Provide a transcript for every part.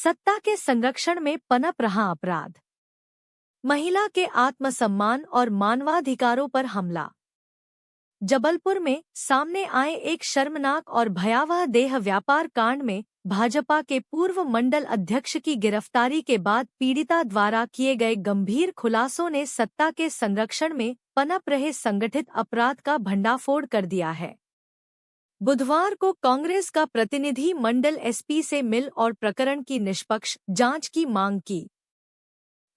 सत्ता के संरक्षण में पनप रहा अपराध। महिला के आत्मसम्मान और मानवाधिकारों पर हमला। जबलपुर में सामने आए एक शर्मनाक और भयावह देह व्यापार कांड में भाजपा के पूर्व मंडल अध्यक्ष की गिरफ्तारी के बाद पीड़िता द्वारा किए गए गंभीर खुलासों ने सत्ता के संरक्षण में पनप रहे संगठित अपराध का भंडाफोड़ कर दिया है। बुधवार को कांग्रेस का प्रतिनिधि मंडल एसपी से मिल और प्रकरण की निष्पक्ष जांच की मांग की।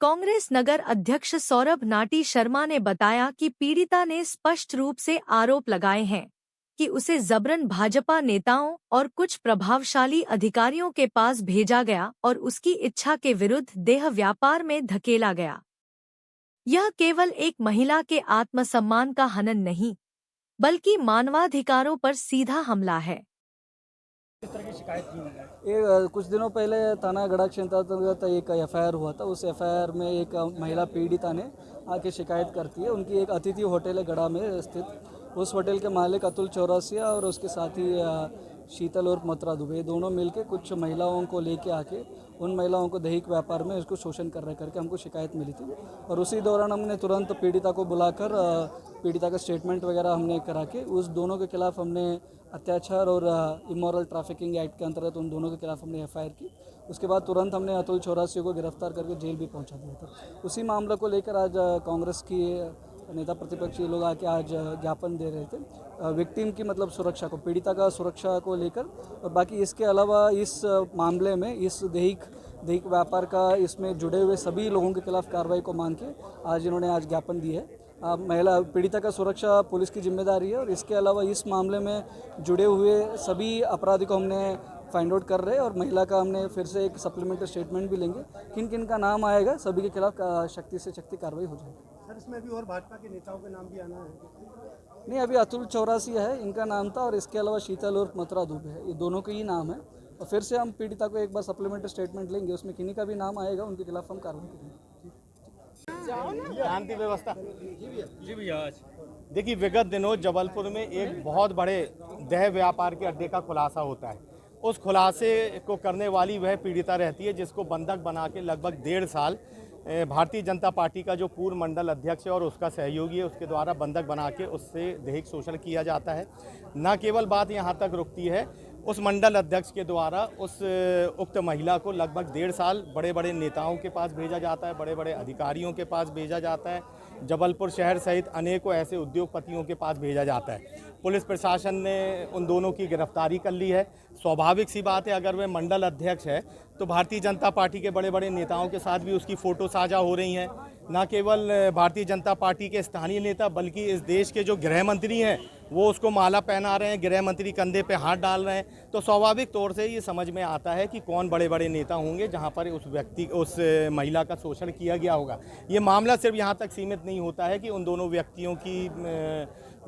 कांग्रेस नगर अध्यक्ष सौरभ नाटी शर्मा ने बताया कि पीड़िता ने स्पष्ट रूप से आरोप लगाए हैं कि उसे जबरन भाजपा नेताओं और कुछ प्रभावशाली अधिकारियों के पास भेजा गया और उसकी इच्छा के विरुद्ध देह व्यापार में धकेला गया। यह केवल एक महिला के आत्मसम्मान का हनन नहीं, बल्कि मानवाधिकारों पर सीधा हमला है। इस तरह की शिकायत की है? कुछ दिनों पहले थाना गढ़ा क्षेत्र अंतर्गत एक एफआईआर हुआ था। उस एफआईआर में एक महिला पीड़िता ने आके शिकायत करती है। उनकी एक अतिथि होटल है गढ़ा में स्थित। उस होटल के मालिक अतुल चौरसिया और उसके साथी शीतल और मथुरा दुबे दोनों मिलके कुछ महिलाओं को लेके आके उन महिलाओं को दैहिक व्यापार में उसको शोषण कर रहे करके हमको शिकायत मिली थी। और उसी दौरान हमने तुरंत पीड़िता को बुलाकर पीड़िता का स्टेटमेंट वगैरह हमने करा के उस दोनों के खिलाफ हमने अत्याचार और इमोरल ट्रैफिकिंग एक्ट के अंतर्गत उन दोनों के खिलाफ हमने एफआईआर की। उसके बाद तुरंत हमने अतुल चौरसिया को गिरफ्तार करके जेल भी पहुंचा दिया था। उसी मामले को लेकर आज कांग्रेस की नेता प्रतिपक्षी लोग आके आज ज्ञापन दे रहे थे विक्टिम की मतलब सुरक्षा को, पीड़िता का सुरक्षा को लेकर। और बाकी इसके अलावा इस मामले में इस दैहिक व्यापार का इसमें जुड़े हुए सभी लोगों के खिलाफ कार्रवाई को मांग के आज इन्होंने आज ज्ञापन दी है। महिला पीड़िता का सुरक्षा पुलिस की जिम्मेदारी है और इसके अलावा इस मामले में जुड़े हुए सभी अपराधी को हमने फाइंड आउट कर रहे हैं और महिला का हमने फिर से एक सप्लीमेंट्री स्टेटमेंट भी लेंगे। किन किन का नाम आएगा सभी के खिलाफ सख्ती से सख्ती कार्रवाई हो जाएगी। सर, इसमें अभी और भाजपा के नेताओं के नाम भी आना है? नहीं, अभी अतुल चौरसिया है इनका नाम था और इसके अलावा शीतल और मथुरा दुबे है, ये दोनों के ही नाम है। और फिर से हम पीड़िता को एक बार सप्लीमेंट्री स्टेटमेंट लेंगे, उसमें किन्हीं का भी नाम आएगा उनके खिलाफ हम कार्रवाई करेंगे। शांति व्यवस्था जी भैया। देखिए, विगत दिनों जबलपुर में एक बहुत बड़े देह व्यापार के अड्डे का खुलासा होता है। उस खुलासे को करने वाली वह पीड़िता रहती है जिसको बंधक बना के लगभग 1.5 साल भारतीय जनता पार्टी का जो पूर्व मंडल अध्यक्ष है और उसका सहयोगी है उसके द्वारा बंधक बना के उससे दैहिक शोषण किया जाता है। न केवल बात यहाँ तक रुकती है, उस मंडल अध्यक्ष के द्वारा उस उक्त महिला को लगभग 1.5 साल बड़े बड़े नेताओं के पास भेजा जाता है, बड़े बड़े अधिकारियों के पास भेजा जाता है, जबलपुर शहर सहित अनेकों ऐसे उद्योगपतियों के पास भेजा जाता है। पुलिस प्रशासन ने उन दोनों की गिरफ्तारी कर ली है। स्वाभाविक सी बात है, अगर वह मंडल अध्यक्ष है तो भारतीय जनता पार्टी के बड़े बड़े नेताओं के साथ भी उसकी फ़ोटो साझा हो रही हैं। न केवल भारतीय जनता पार्टी के स्थानीय नेता बल्कि इस देश के जो गृह मंत्री हैं वो उसको माला पहना रहे हैं, गृह मंत्री कंधे पे हाथ डाल रहे हैं। तो स्वाभाविक तौर से ये समझ में आता है कि कौन बड़े बड़े नेता होंगे जहां पर उस महिला का शोषण किया गया होगा। ये मामला सिर्फ यहाँ तक सीमित नहीं होता है कि उन दोनों व्यक्तियों की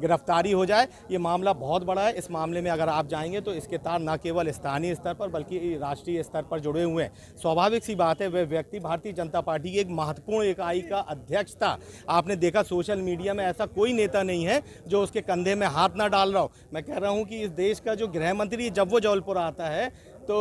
गिरफ्तारी हो जाए। ये मामला बहुत बड़ा है। इस मामले में अगर आप जाएंगे तो इसके तार न केवल स्थानीय स्तर पर बल्कि राष्ट्रीय स्तर पर जुड़े हुए हैं। स्वाभाविक सी बात है, वह व्यक्ति भारतीय जनता पार्टी की एक महत्वपूर्ण इकाई का अध्यक्ष था। आपने देखा सोशल मीडिया में ऐसा कोई नेता नहीं है जो उसके कंधे में हाथ ना डाल रहा हो। मैं कह रहा हूँ कि इस देश का जो गृह मंत्री जब वो जबलपुर आता है तो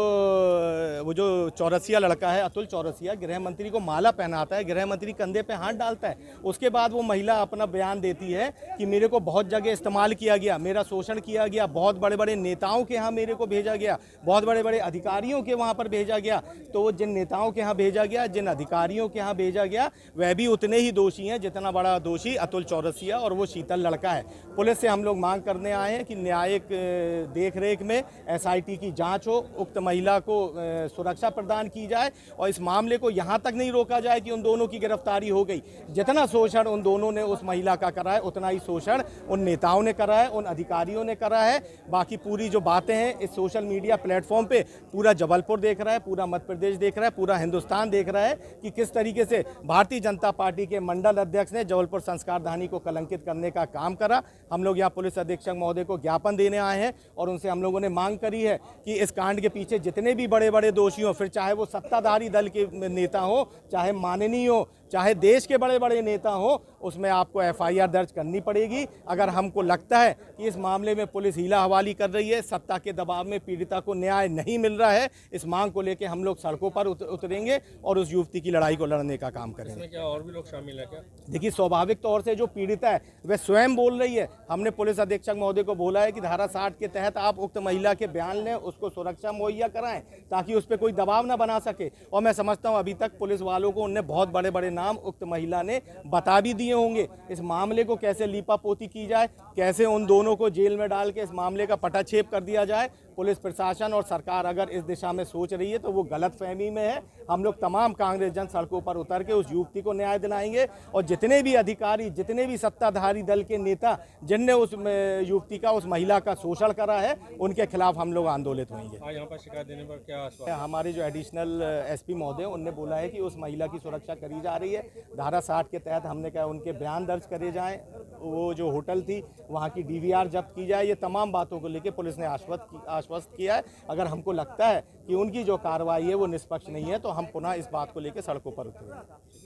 वो जो चौरसिया लड़का है अतुल चौरसिया गृह मंत्री को माला पहनाता है, गृह मंत्री कंधे पे हाथ डालता है। उसके बाद वो महिला अपना बयान देती है कि मेरे को बहुत जगह इस्तेमाल किया गया, मेरा शोषण किया गया, बहुत बड़े बड़े नेताओं के यहाँ मेरे को भेजा गया, बहुत बड़े बड़े अधिकारियों के वहाँ पर भेजा गया। तो वो जिन नेताओं के यहाँ भेजा गया, जिन अधिकारियों के यहाँ भेजा गया, वह भी उतने ही दोषी हैं जितना बड़ा दोषी अतुल चौरसिया और वो शीतल लड़का है। पुलिस से हम लोग मांग करने आए हैं कि न्यायिक देखरेख में SIT की जाँच हो, महिला को सुरक्षा प्रदान की जाए और इस मामले को यहाँ तक नहीं रोका जाए कि उन दोनों की गिरफ्तारी हो गई। जितना शोषण उन दोनों ने उस महिला का करा है उतना ही शोषण उन नेताओं ने करा है, उन अधिकारियों ने करा है। बाकी पूरी जो बातें हैं इस सोशल मीडिया प्लेटफॉर्म पे पूरा जबलपुर देख रहा है, पूरा मध्य प्रदेश देख रहा है, पूरा हिंदुस्तान देख रहा है कि किस तरीके से भारतीय जनता पार्टी के मंडल अध्यक्ष ने जबलपुर संस्कारधानी को कलंकित करने का काम करा। हम लोग यहाँ पुलिस अधीक्षक महोदय को ज्ञापन देने आए हैं और उनसे हम लोगों ने मांग करी है कि इस कांड के पीछे जितने भी बड़े बड़े दोषी हों, फिर चाहे वो सत्ताधारी दल के नेता हो, चाहे माननीय हो, चाहे देश के बड़े बड़े नेता हों, उसमें आपको एफआईआर दर्ज करनी पड़ेगी। अगर हमको लगता है कि इस मामले में पुलिस हीला हवाली कर रही है, सत्ता के दबाव में पीड़िता को न्याय नहीं मिल रहा है, इस मांग को लेकर हम लोग सड़कों पर उतरेंगे और उस युवती की लड़ाई को लड़ने का काम करेंगे। इसमें क्या और भी लोग शामिल है क्या? देखिए, स्वाभाविक तौर से जो पीड़िता है वह स्वयं बोल रही है। हमने पुलिस अधीक्षक महोदय को बोला है कि धारा 60 के तहत आप उक्त महिला के बयान लें, उसको सुरक्षा मुहैया कराएं ताकि उस पर कोई दबाव ना बना सके। और मैं समझता हूं अभी तक पुलिस वालों को उनने बहुत बड़े बड़े नाम उक्त महिला ने बता भी दिए होंगे। इस मामले को कैसे लीपापोती की जाए, कैसे उन दोनों को जेल में डाल के इस मामले का पटाक्षेप कर दिया जाए, पुलिस प्रशासन और सरकार अगर इस दिशा में सोच रही है तो वो गलत फहमी में है। हम लोग तमाम कांग्रेस जन सड़कों पर उतर के उस युवती को न्याय दिलाएंगे और जितने भी अधिकारी, जितने भी सत्ताधारी दल के नेता जिनने उस युवती का, उस महिला का शोषण करा है, उनके खिलाफ हम लोग आंदोलित होंगे। यहाँ पर शिकायत देने पर क्या आश्वासन? हमारे जो एडिशनल एसपी महोदय उनने बोला है कि उस महिला की सुरक्षा करी जा रही है। धारा 60 के तहत हमने कहा उनके बयान दर्ज करे जाएं, वो जो होटल थी वहाँ की डीवीआर जब्त की जाए। ये तमाम बातों को लेकर पुलिस ने आश्वस्त किया है। अगर हमको लगता है कि उनकी जो कार्रवाई है वो निष्पक्ष नहीं है तो हम पुनः इस बात को लेकर सड़कों पर उतरेंगे।